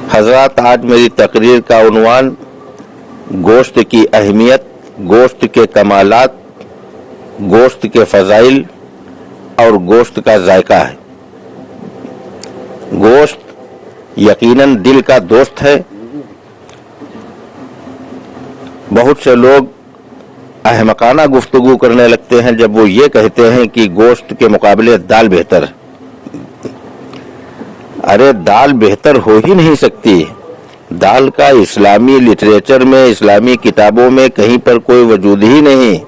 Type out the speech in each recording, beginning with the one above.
हजरात, आज मेरी तकरीर का उन्वान गोश्त की अहमियत, गोश्त के कमालात, गोश्त के फ़ज़ाइल और गोश्त का जायका है। गोश्त यकीनन दिल का दोस्त है। बहुत से लोग अहमकाना गुफ्तगू करने लगते हैं जब वो ये कहते हैं कि गोश्त के मुकाबले दाल बेहतर है। अरे दाल बेहतर हो ही नहीं सकती। दाल का इस्लामी लिटरेचर में, इस्लामी किताबों में कहीं पर कोई वजूद ही नहीं।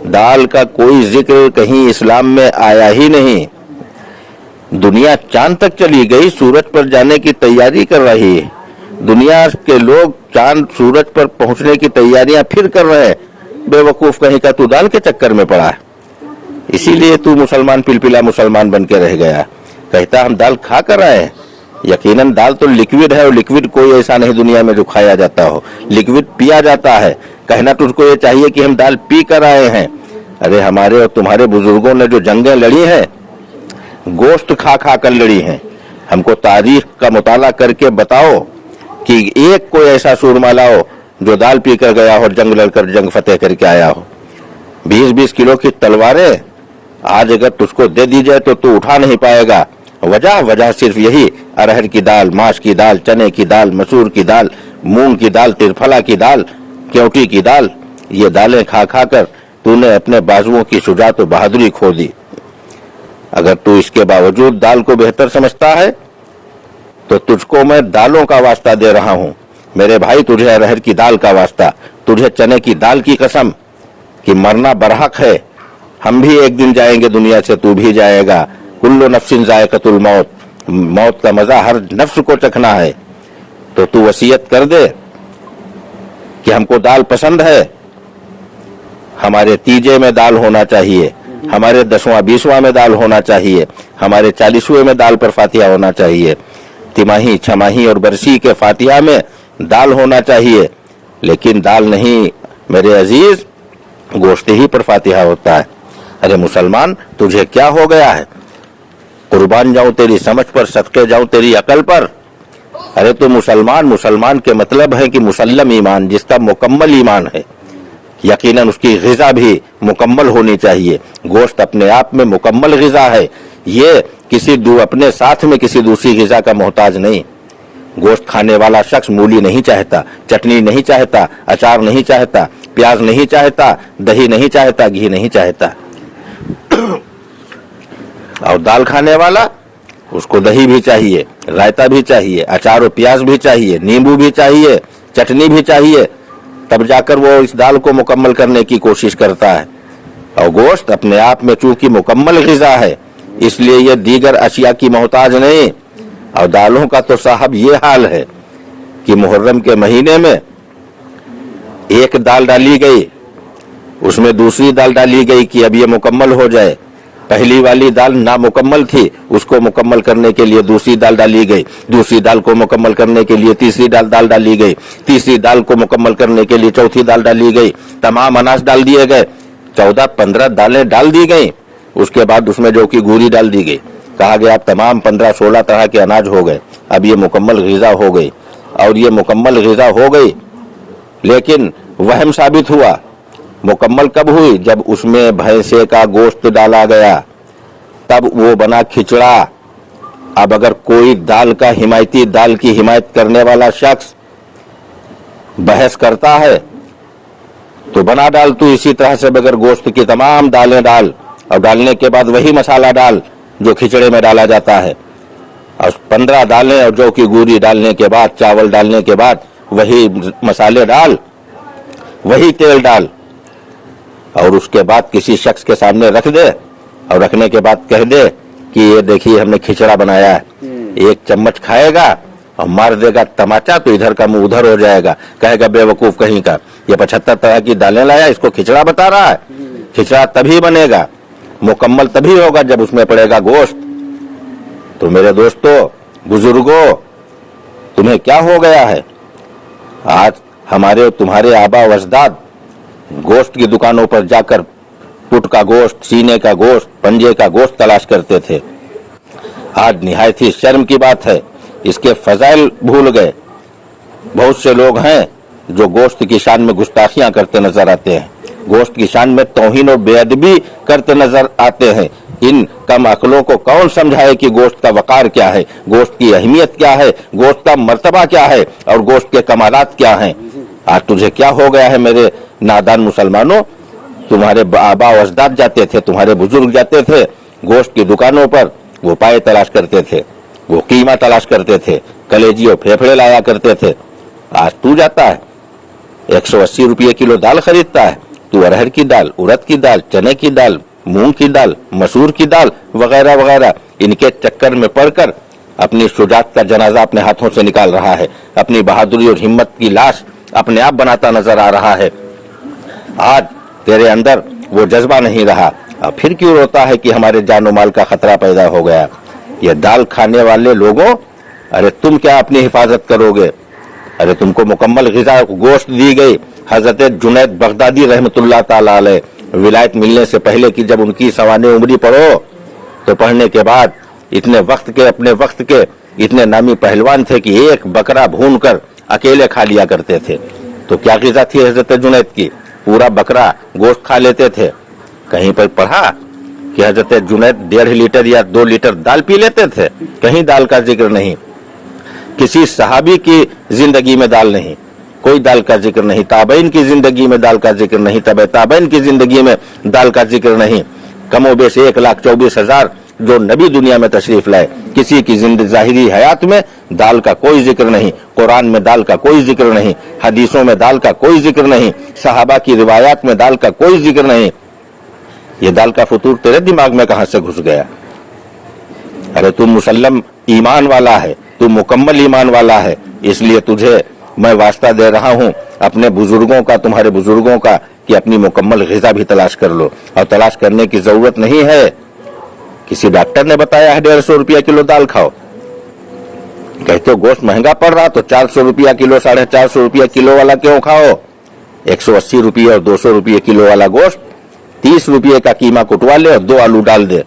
दाल का कोई जिक्र कहीं इस्लाम में आया ही नहीं। दुनिया चांद तक चली गई, सूरज पर जाने की तैयारी कर रही है। दुनिया के लोग चांद सूरज पर पहुंचने की तैयारियां फिर कर रहे हैं। बेवकूफ कहीं का तू दाल के चक्कर में पड़ा है, इसीलिए तू मुसलमान पिलपिला मुसलमान बन के रह गया। कहता हम दाल खा कर आए हैं। यकीनन दाल तो लिक्विड है, और लिक्विड कोई ऐसा नहीं दुनिया में जो खाया जाता हो। लिक्विड पिया जाता है। कहना तुझको ये चाहिए कि हम दाल पी कर आए हैं। अरे हमारे और तुम्हारे बुजुर्गों ने जो जंगें लड़ी हैं, गोश्त खा खा कर लड़ी हैं। हमको तारीख का मुताला करके बताओ कि एक कोई ऐसा सूरमा लाओ जो दाल पी कर गया हो, जंग लड़कर जंग फतेह करके आया हो। 20-20 किलो की तलवारें आज अगर तुझको दे दी जाए तो तू उठा नहीं पाएगा। वजह सिर्फ यही, अरहर की दाल, माश की दाल, चने की दाल, मसूर की दाल, मूंग की दाल, तिरफला की दाल, केवटी की दाल, ये दालें खा खा कर तूने अपने बाजुओं की शुजात और बहादुरी खो दी। अगर तू इसके बावजूद दाल को बेहतर समझता है तो तुझको मैं दालों का वास्ता दे रहा हूं। मेरे भाई, तुझे अरहर की दाल का वास्ता, तुझे चने की दाल की कसम कि मरना बरहक है। हम भी एक दिन जाएंगे दुनिया से, तू भी जाएगा। कुल्लु नफ्सिन जायक़तुल मौत, मौत का मजा हर नफ्स को चखना है। तो तू वसीयत कर दे कि हमको दाल पसंद है, हमारे तीजे में दाल होना चाहिए, हमारे 10वां 20वां में दाल होना चाहिए, हमारे 40वें में दाल पर फातिहा होना चाहिए, तिमाही, छमाही और बरसी के फातिहा में दाल होना चाहिए। लेकिन दाल नहीं मेरे अजीज, गोश्त ही पर फातिहा होता है। अरे मुसलमान, तुझे क्या हो गया है? कुर्बान जाऊं तेरी समझ पर, सदके जाऊं तेरी अकल पर। अरे तो मुसलमान के मतलब है कि मुसल्लम ईमान, जिसका मुकम्मल ईमान है। यकीनन उसकी ग़िज़ा भी मुकम्मल होनी चाहिए। गोश्त अपने आप में मुकम्मल ग़िज़ा है। ये अपने साथ में किसी दूसरी ग़िज़ा का मोहताज नहीं। गोश्त खाने वाला शख्स मूली नहीं चाहता, चटनी नहीं चाहता, अचार नहीं चाहता, प्याज नहीं चाहता, दही नहीं चाहता, घी नहीं चाहता। और दाल खाने वाला, उसको दही भी चाहिए, रायता भी चाहिए, अचार और प्याज भी चाहिए, नींबू भी चाहिए, चटनी भी चाहिए, तब जाकर वो इस दाल को मुकम्मल करने की कोशिश करता है। और गोश्त अपने आप में चूंकि मुकम्मल ग़िज़ा है, इसलिए ये दीगर अशिया की मोहताज नहीं। और दालों का तो साहब ये हाल है कि मुहर्रम के महीने में एक दाल डाली गई, उसमें दूसरी दाल डाली गई कि अब ये मुकम्मल हो जाए। पहली वाली दाल नामुकम्मल थी, उसको मुकम्मल करने के लिए दूसरी दाल डाली गई, दूसरी दाल को मुकम्मल करने के लिए तीसरी दाल डाली गई, तीसरी दाल को मुकम्मल करने के लिए चौथी दाल डाली गई। तमाम अनाज डाल दिए गए, 14-15 दालें डाल दी गई। उसके बाद उसमें जौ की गूरी डाल दी गई। कहा गया अब तमाम 15-16 तरह के अनाज हो गए, अब ये मुकम्मल ग़िज़ा हो गई। और ये मुकम्मल ग़िज़ा हो गई, लेकिन वहम साबित हुआ। मुकम्मल कब हुई? जब उसमें भैंसे का गोश्त डाला गया, तब वो बना खिचड़ा। अब अगर कोई दाल का हिमायती, दाल की हिमायत करने वाला शख्स बहस करता है तो बना डाल तू इसी तरह से बगैर गोश्त की तमाम दालें डाल, और डालने के बाद वही मसाला डाल जो खिचड़े में डाला जाता है। और 15 दालें और जौ की गूरी डालने के बाद, चावल डालने के बाद वही मसाले डाल, वही तेल डाल, और उसके बाद किसी शख्स के सामने रख दे, और रखने के बाद कह दे कि ये देखिए हमने खिचड़ा बनाया है। एक चम्मच खाएगा और मार देगा तमाचा, तो इधर का मुंह उधर हो जाएगा। कहेगा बेवकूफ कहीं का, ये 75 तरह की दालें लाया, इसको खिचड़ा बता रहा है। खिचड़ा तभी बनेगा, मुकम्मल तभी होगा जब उसमें पड़ेगा गोश्त। तो मेरे दोस्तों, बुजुर्गों, तुम्हें क्या हो गया है? आज हमारे और तुम्हारे आबा वजदाद गोश्त की दुकानों पर जाकर पुट का गोश्त, सीने का गोश्त, पंजे का गोश्त तलाश करते थे। आज निहायत ही शर्म की बात है इसके फजाइल भूल गए। बहुत से लोग हैं जो गोश्त की शान में गुस्ताखियां करते नजर आते हैं, गोश्त की शान में तौहीन और बेअदबी करते नजर आते हैं। इन कम अकलों को कौन समझाए कि गोश्त का वकार क्या है, गोश्त की अहमियत क्या है, गोश्त का मर्तबा क्या है और गोश्त के कमालात क्या हैं। आज तुझे क्या हो गया है मेरे नादान मुसलमानों? तुम्हारे आबा और अजदाद जाते थे, तुम्हारे बुजुर्ग जाते थे गोश्त की दुकानों पर, वो पाए तलाश करते थे, वो कीमा तलाश करते थे, कलेजी और फेफड़े लाया करते थे। आज तू जाता है 180 रुपये किलो दाल खरीदता है। तू अरहर की दाल, उड़द की दाल, चने की दाल, मूंग की दाल, मसूर की दाल वगैरह वगैरह इनके चक्कर में पड़कर अपनी शुजात का जनाजा अपने हाथों से निकाल रहा है, अपनी बहादुरी और हिम्मत की लाश अपने आप बनाता नजर आ रहा है। आज तेरे अंदर वो जज्बा नहीं रहा, अब फिर क्यों रोता है कि हमारे जान और माल का खतरा पैदा हो गया? ये दाल खाने वाले लोगों, अरे तुम क्या अपनी हिफाजत करोगे? अरे तुमको मुकम्मल ग़िज़ा गोश्त दी गई। हजरत जुनैद बगदादी रहमतुल्लाह ताला अलैह विलायत मिलने से पहले की जब उनकी सवाने उम्री पढ़ो तो पढ़ने के बाद इतने वक्त के, अपने वक्त के इतने नामी पहलवान थे कि एक बकरा भून कर अकेले खा लिया करते थे। तो क्या ग़िज़ा थी हजरत जुनैद की? पूरा बकरा गोश्त खा लेते थे। कहीं पर पढ़ा कि हजरत जुनैद 1.5 लीटर या 2 लीटर दाल पी लेते थे? कहीं दाल का जिक्र नहीं। किसी सहाबी की जिंदगी में दाल नहीं, कोई दाल का जिक्र नहीं। ताबईन की जिंदगी में दाल का जिक्र नहीं, तबे ताबईन की जिंदगी में दाल का जिक्र नहीं। कमोबेश 1,24,000 जो नबी दुनिया में तशरीफ लाए, किसी की ज़ाहिरी हयात में दाल का कोई जिक्र नहीं, कुरान में दाल का कोई जिक्र नहीं, हदीसों में दाल का कोई जिक्र नहीं, सहाबा की रिवायात में दाल का कोई जिक्र नहीं। ये दाल का फतूर तेरे दिमाग में कहां से घुस गया? अरे तू मुसल्लम ईमान वाला है, तू मुकम्मल ईमान वाला है, इसलिए तुझे मैं वास्ता दे रहा हूं अपने बुजुर्गों का, तुम्हारे बुजुर्गों का, कि अपनी मुकम्मल ग़िज़ा भी तलाश कर लो। और तलाश करने की जरूरत नहीं है, किसी डॉक्टर ने बताया है 150 रुपया किलो दाल खाओ। कहते हो गोश्त महंगा पड़ रहा तो 400 रुपया किलो, 450 रुपया किलो वाला क्यों खाओ? 180 रुपये और 200 रुपये किलो वाला गोश्त 30 रुपये का कीमा कुटवा ले और 2 आलू डाल दे,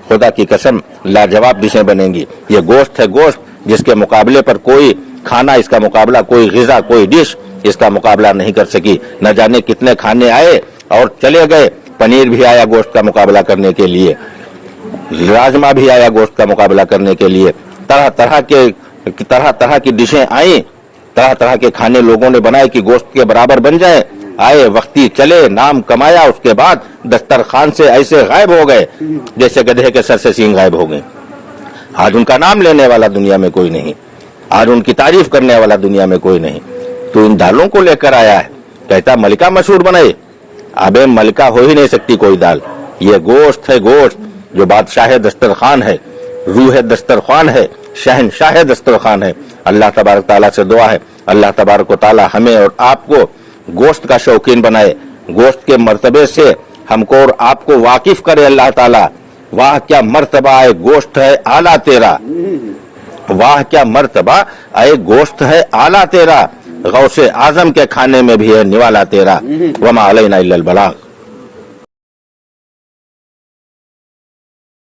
खुदा की कसम लाजवाब डिशें बनेंगी। ये गोश्त है, गोश्त जिसके मुकाबले पर कोई खाना, इसका मुकाबला कोई ग़िज़ा, कोई डिश इसका मुकाबला नहीं कर सकी। न जाने कितने खाने आए और चले गए। पनीर भी आया गोश्त का मुकाबला करने के लिए, राजमा भी आया गोश्त का मुकाबला करने के लिए, तरह तरह की डिशें आई, तरह तरह के खाने लोगों ने बनाए कि गोश्त के बराबर बन जाए। आए, वक्ती चले, नाम कमाया, उसके बाद दस्तरखान से ऐसे गायब हो गए जैसे गधे के सर से सींग गायब हो गए। आज उनका नाम लेने वाला दुनिया में कोई नहीं, आज उनकी तारीफ करने वाला दुनिया में कोई नहीं। तो इन दालों को लेकर आया है, कहता मलिका मशहूर बनाए। अबे मलिका हो ही नहीं सकती कोई दाल। ये गोश्त है, गोश्त जो बादशाह दस्तरखान है, रूह दस्तरखान है, शहनशाह दस्तरखान है। अल्लाह तबारक ताला से दुआ है, अल्लाह तबारक ताला हमें और आपको गोश्त का शौकीन बनाए, गोश्त के मर्तबे से हमको और आपको वाकिफ करे अल्लाह ताला। वाह क्या मर्तबा है, गोश्त है आला तेरा, वाह क्या मर्तबा है, गोश्त है आला तेरा। गौसे आजम के खाने में भी है निवाला तेरा। वमा अलैना इल्लल बलाग।